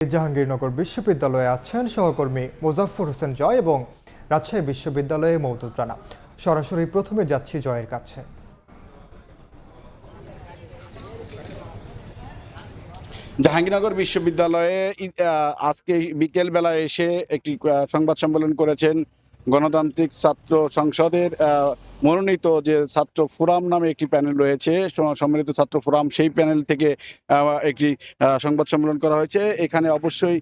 জাহাঙ্গীরনগর বিশ্ববিদ্যালয়ে আছেন সহকর্মী মোজাফফর হোসেন জয় এবং রাজশাহী বিশ্ববিদ্যালয়ে মওদুদ রানা। সরাসরি প্রথমে যাচ্ছি জয়ের কাছে। জাহাঙ্গীরনগর বিশ্ববিদ্যালয়ে আজকে বিকেল বেলায় এসে একটি সংবাদ সম্মেলন করেছেন গণতান্ত্রিক ছাত্র সংসদের মনোনীত যে ছাত্র ফোরাম নামে একটি প্যানেল রয়েছে, সম্মিলিত ছাত্র ফোরাম, সেই প্যানেল থেকে একটি সংবাদ সম্মেলন করা হয়েছে। এখানে অবশ্যই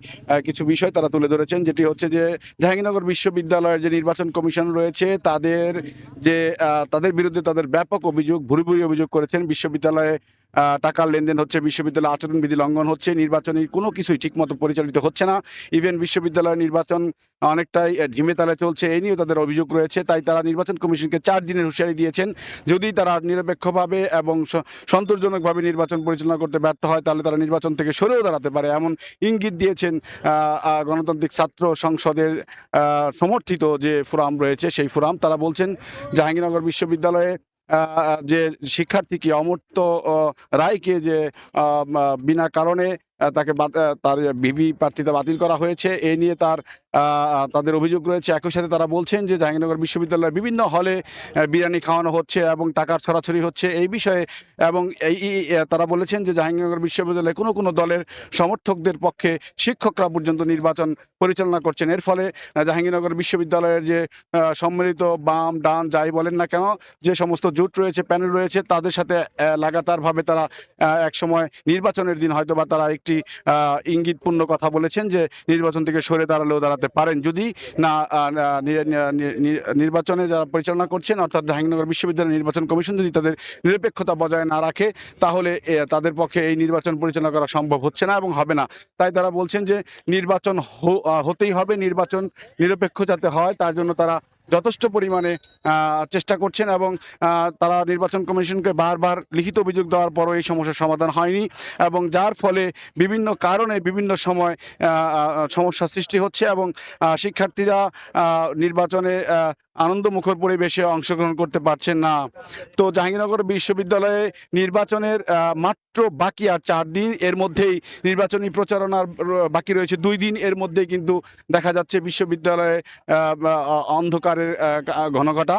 কিছু বিষয় তারা তুলে ধরেছেন, যেটি হচ্ছে যে জাহাঙ্গীরনগর বিশ্ববিদ্যালয়ের যে নির্বাচন কমিশন রয়েছে তাদের বিরুদ্ধে তাদের ব্যাপক অভিযোগ, ভুরি অভিযোগ করেছেন। বিশ্ববিদ্যালয়ে টাকার লেনদেন হচ্ছে, বিশ্ববিদ্যালয় আচরণবিধি লঙ্ঘন হচ্ছে, নির্বাচনী কোনো কিছুই ঠিকমতো পরিচালিত হচ্ছে না। ইভেন বিশ্ববিদ্যালয়ের নির্বাচন অনেকটাই ঝিমেতালে চলছে, এই নিয়েও তাদের অভিযোগ রয়েছে। তাই তারা নির্বাচন কমিশনকে 4 দিনের হুঁশিয়ারি দিয়েছেন। যদি তারা নিরপেক্ষভাবে এবং সন্তোষজনকভাবে নির্বাচন পরিচালনা করতে ব্যর্থ হয়, তাহলে তারা নির্বাচন থেকে সরেও দাঁড়াতে পারে, এমন ইঙ্গিত দিয়েছেন গণতান্ত্রিক ছাত্র সংসদের সমর্থিত যে ফোরাম রয়েছে সেই ফোরাম। তারা বলছেন জাহাঙ্গীরনগর বিশ্ববিদ্যালয়ে যে শিক্ষার্থীকে অমর্ত্য রায়কে যে বিনা কারণে তার ভিভি প্রার্থিতা বাতিল করা হয়েছে, এই নিয়ে তাদের অভিযোগ রয়েছে। একই সাথে তারা বলছেন যে জাহাঙ্গীরনগর বিশ্ববিদ্যালয়ের বিভিন্ন হলে বিরিয়ানি খাওয়ানো হচ্ছে এবং টাকার ছড়াছড়ি হচ্ছে এই বিষয়ে, এবং তারা বলেছেন যে জাহাঙ্গীরনগর বিশ্ববিদ্যালয়ে কোনো দলের সমর্থকদের পক্ষে শিক্ষকরা পর্যন্ত নির্বাচন পরিচালনা করছেন। এর ফলে জাহাঙ্গীরনগর বিশ্ববিদ্যালয়ের যে সম্মিলিত বাম ডান যাই বলেন না কেন, যে সমস্ত জোট রয়েছে, প্যানেল রয়েছে, তাদের সাথে লাগাতারভাবে তারা একসময় নির্বাচনের দিন হয়তো বা তারা একটি ইঙ্গিতপূর্ণ কথা বলেছেন যে নির্বাচন থেকে সরে দাঁড়ালেও দাঁড়াতে পারেন যদি না নির্বাচনে যারা পরিচালনা করছেন, অর্থাৎ জাহাঙ্গীরনগর বিশ্ববিদ্যালয় নির্বাচন কমিশন যদি তাদের নিরপেক্ষতা বজায় না রাখে, তাহলে তাদের পক্ষে এই নির্বাচন পরিচালনা করা সম্ভব হচ্ছে না এবং হবে না। তাই তারা বলছেন যে নির্বাচন হতেই হবে, নির্বাচন নিরপেক্ষ যাতে হয় তার জন্য তারা যথেষ্ট পরিমাণে চেষ্টা করছেন এবং তারা নির্বাচন কমিশনকে বারবার লিখিত অভিযোগ দেওয়ার পরও এই সমস্যার সমাধান হয়নি, এবং যার ফলে বিভিন্ন কারণে বিভিন্ন সময় সমস্যার সৃষ্টি হচ্ছে এবং শিক্ষার্থীরা নির্বাচনে আনন্দমুখর পরিবেশে অংশগ্রহণ করতে পারছেন না। তো জাহাঙ্গীরনগর বিশ্ববিদ্যালয়ে নির্বাচনের মাত্র বাকি আর 4 দিন, এর মধ্যেই নির্বাচনী প্রচারণার বাকি রয়েছে 2 দিন। এর মধ্যেই কিন্তু দেখা যাচ্ছে বিশ্ববিদ্যালয়ে অন্ধকারের ঘনঘটা।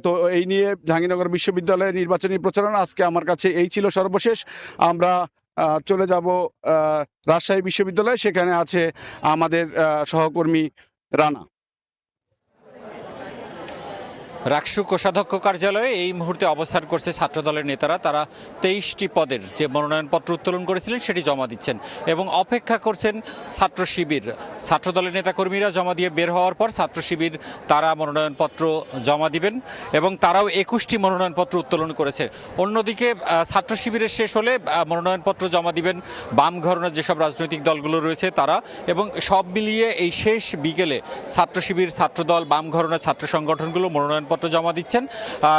তো এই নিয়ে জাহাঙ্গীরনগর বিশ্ববিদ্যালয়ের নির্বাচনী প্রচারণা আজকে আমার কাছে এই ছিল সর্বশেষ। আমরা চলে যাব রাজশাহী বিশ্ববিদ্যালয়ে, সেখানে আছে আমাদের সহকর্মী রানা। রাকসু কোষাধ্যক্ষ কার্যালয়ে এই মুহূর্তে অবস্থান করছে ছাত্রদলের নেতারা। তারা 23টি পদের যে মনোনয়নপত্র উত্তোলন করেছিলেন সেটি জমা দিচ্ছেন এবং অপেক্ষা করছেন ছাত্র শিবির। ছাত্রদলের নেতাকর্মীরা জমা দিয়ে বের হওয়ার পর ছাত্র শিবির তারা মনোনয়নপত্র জমা দিবেন এবং তারাও 21টি মনোনয়নপত্র উত্তোলন করেছে। অন্যদিকে ছাত্র শিবিরের শেষ হলে মনোনয়নপত্র জমা দিবেন বাম ঘরানার যেসব রাজনৈতিক দলগুলো রয়েছে তারা, এবং সব মিলিয়ে এই শেষ বিকেলে ছাত্র শিবির, ছাত্রদল, বাম ঘরানার ছাত্র সংগঠনগুলো মনোনয়নপত্র জমা দিচ্ছেন।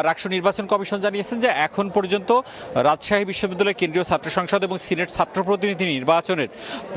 রাকসু নির্বাচন কমিশন জানিয়েছেন যে এখন পর্যন্ত রাজশাহী বিশ্ববিদ্যালয় কেন্দ্রীয় ছাত্র সংসদ এবং সিনেট ছাত্র প্রতিনিধি নির্বাচনের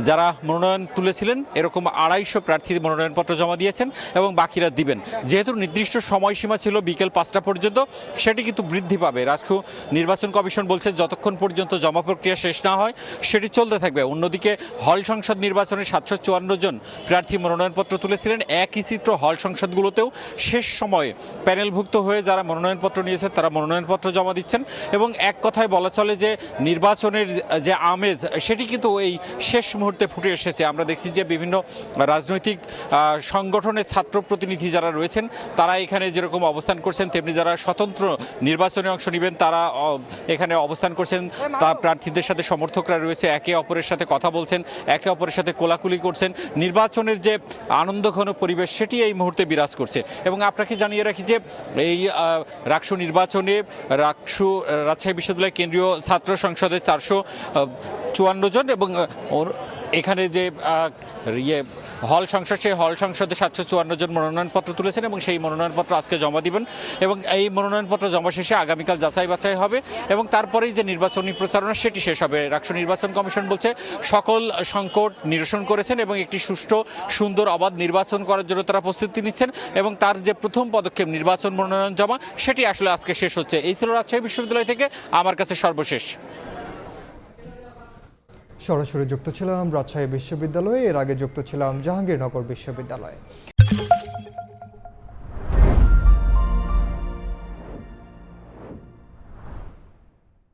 যারা মনোনয়ন তুলেছিলেন এরকম 250 প্রার্থী মনোনয়নপত্র জমা দিয়েছেন এবং বাকিরা দিবেন। যেহেতু নির্দিষ্ট সময়সীমা ছিল বিকেল 5টা পর্যন্ত, সেটি কিন্তু বৃদ্ধি পাবে। রাকসু নির্বাচন কমিশন বলছে যতক্ষণ পর্যন্ত জমা প্রক্রিয়া শেষ না হয় সেটি চলতে থাকবে। অন্যদিকে হল সংসদ নির্বাচনে 754 জন প্রার্থী মনোনয়নপত্র তুলেছিলেন। একই চিত্র হল সংসদগুলোতেও শেষ সময়ে প্যানেলভুক্ত হয়ে যারা মনোনয়নপত্র নিয়েছেন তারা মনোনয়নপত্র জমা দিচ্ছেন। এবং এক কথায় বলা চলে যে নির্বাচনের যে আমেজ সেটি কিন্তু এই শেষ মুহূর্তে ফুটে এসেছে। আমরা দেখছি যে বিভিন্ন রাজনৈতিক সংগঠনের ছাত্র প্রতিনিধি যারা রয়েছেন তারা এখানে যেরকম অবস্থান করছেন, তেমনি যারা স্বতন্ত্র নির্বাচনে অংশ নেবেন তারা এখানে অবস্থান করছেন। তা প্রার্থীদের সাথে সমর্থকরা রয়েছে, একে অপরের সাথে কথা বলছেন, একে অপরের সাথে কোলাকুলি করছেন। নির্বাচনের যে আনন্দঘন পরিবেশ সেটি এই মুহূর্তে বিরাজ করছে। এবং আপনাকে জানিয়ে রাখি যে এই রাকসু নির্বাচনে রাজশাহী বিশ্ববিদ্যালয় কেন্দ্রীয় ছাত্র সংসদের 454 জন এবং এখানে যে হল সংসদ, সেই হল সংসদে 754 জন মনোনয়নপত্র তুলেছেন এবং সেই মনোনয়নপত্র আজকে জমা দিবেন এবং এই মনোনয়নপত্র জমা শেষে আগামীকাল যাচাই বাছাই হবে এবং তারপরেই যে নির্বাচনী প্রচারণা সেটি শেষ হবে। রাকসু নির্বাচন কমিশন বলছে সকল সংকট নিরসন করেছেন এবং একটি সুষ্ঠু, সুন্দর, অবাধ নির্বাচন করার জন্য তারা প্রস্তুতি নিচ্ছেন এবং তার যে প্রথম পদক্ষেপ নির্বাচন মনোনয়ন জমা সেটি আসলে আজকে শেষ হচ্ছে। এই ছিল রাজশাহী বিশ্ববিদ্যালয় থেকে আমার কাছে সর্বশেষ। সরাসরি যুক্ত ছিলাম রাজশাহী বিশ্ববিদ্যালয়ে, এর আগে যুক্ত ছিলাম জাহাঙ্গীরনগর বিশ্ববিদ্যালয়ে।